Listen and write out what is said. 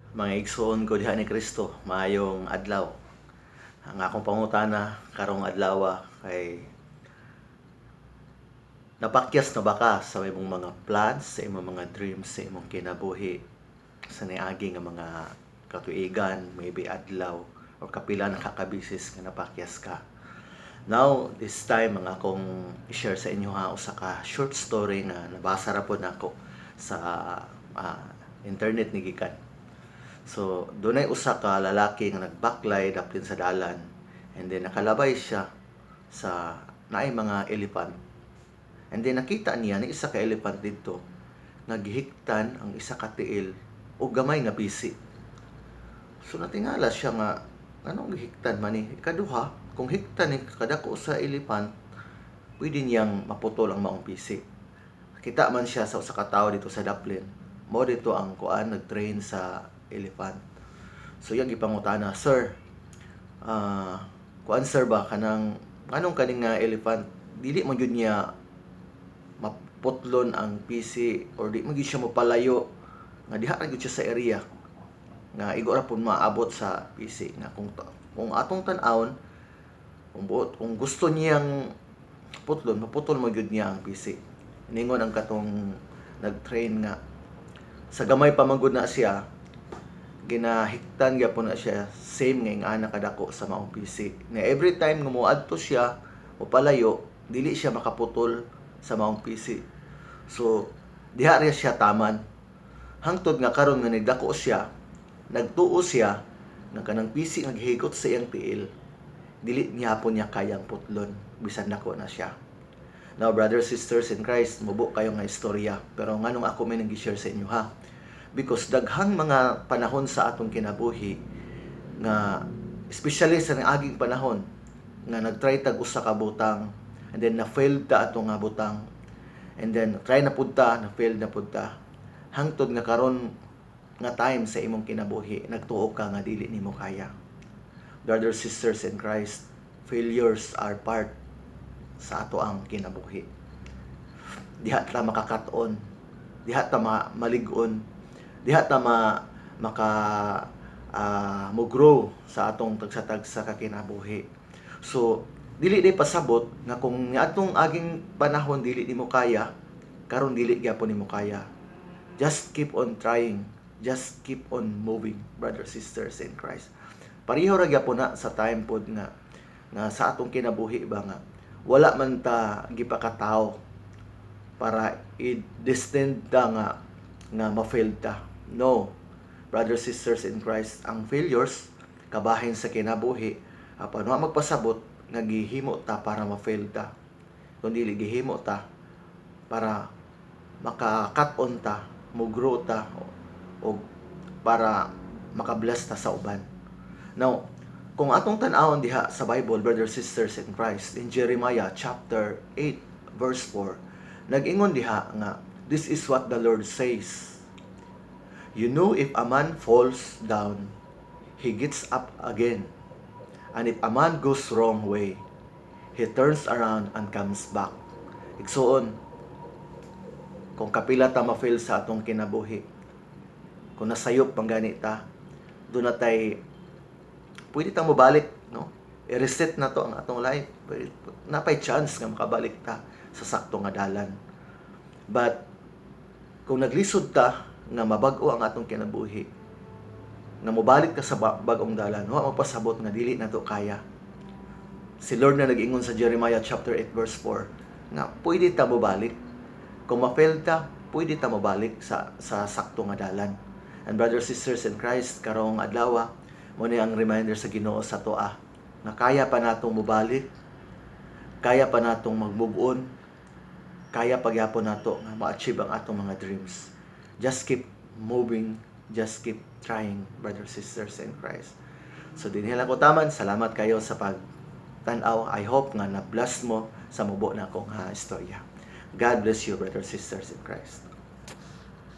Mga igsoon ko diha ni Kristo, maayong adlaw. Ang akong pangutana karong adlaw kay napakyas na ba ka sa imong mga plans, sa imong mga dreams, sa imong kinabuhi, sa niagi nga mga katuigan, maybe adlaw or kapila na kakabisis nga napakyas ka. Now, this time ang akong i-share sa inyo usa ka short story na nabasa ra pod nako sa internet ni gikan. So, dunay usa ka lalaki nga nagbaklay daplin sa dalan, and then nakalabay siya sa naay mga elephant. And then nakita niya na isa ka elephant dito nagihiktan ang isa ka tiil o gamay nga bisi. So natingala siya nga anong gihiktan man ni ikaduha, kung hiktan ni kadako sa elephant, pwede niyang maputol ang maong bisi. Kita man siya sa usa ka tawo dito sa daplin. Mo dito ang kuan nag-train sa elephant. So yang gipangutana, sir, kuan sir ba kanang anong kaning nga elephant dili mo gyud niya maputlon ang PC or di mo gyud siya mopalayo nga diha ra gyud siya sa area nga igo ra pud maabot sa PC nga kung atong tan-awon kung gusto niyang putlon maputol mo gyud niya ang PC. Ningon ang katong nag-train nga sa gamay pa man gud na siya ginahiktan gyapon na siya same nga ingana kadako sa maong PC na every time nga moadto siya o palayo dili siya makaputol sa maong PC. So diha ra siya taman hangtod nga karon nga nagdako siya nagtuo siya nga kanang PC nga gihigot sa iyang tiil dili niya po niya kayang putlon bisan nako na siya. Now, brothers, sisters in Christ, mubo kayo nga istorya. Pero nganong ako may nag-share sa inyo ha? Because daghang mga panahon sa atong kinabuhi nga especially sa aging panahon nga nagtry tag usa ka butang and then na-fail ta atong nga butang and then try na pud ta, na-fail na pud ta hangtod nga karon nga time sa imong kinabuhi nagtuo ka nga dili nimo kaya. Brothers, sisters in Christ, failures are part sa ato ang kinabuhi. Diha ta makakaton, diha ta malig-on, diha ta mo grow sa atong tagsa-tagsa ka kinabuhi. So dili day pasabot nga kung atong aging panahon dili nimo kaya, karon dili gyapon nimo kaya. Just keep on trying, just keep on moving, brothers, sisters in Christ. Pareho ra gyapon na sa time pod nga sa atong kinabuhi ba nga wala man ta gipakatao para i-destined ta nga ma-fail ta. No, brothers, sisters in Christ, ang failures kabahin sa kinabuhi apan wa magpasabot nga gihimo ta para ma-fail ta, kundi gihimo ta para maka-cut-on ta, mo-grow ta o para maka-bless ta sa uban. Now, kung atong tan-awon diha sa Bible, brothers, sisters in Christ, in Jeremiah chapter 8 verse 4, nag-ingon diha nga this is what the Lord says. You know, if a man falls down, he gets up again. And if a man goes wrong way, he turns around and comes back. Igsuon, kung kapila ta ma-fail sa atong kinabuhi, kung nasayop pang ganita, doon na tay pwede tang mabalik, no? I-reset na to ang atong life. Napay chance nga makabalik ta sa sakto nga dalan. But kung naglisod ta nga mabag-o ang atong kinabuhi, nga mobalik ka sa bag-ong dalan, wa magpasabot nga dili na to kaya. Si Lord na nag-ingon sa Jeremiah chapter 8 verse 4 nga pwede ta mobalik. Kung ma-fail ta, pwede ta mabalik sa sakto nga dalan. And brothers, sisters in Christ, karong adlaw mo ni ang reminder sa Ginoo sa toa na kaya pa natong mobalik, kaya pa natong mag-move on, kaya pagyapon nato nga ma-achieve ang atong mga dreams. Just keep moving, just keep trying, brothers, sisters in Christ. So dinhi lang ko taman, salamat kayo sa pagtan-aw. I hope nga na-bless mo sa mubo na akong istorya. God bless you, brothers, sisters in Christ.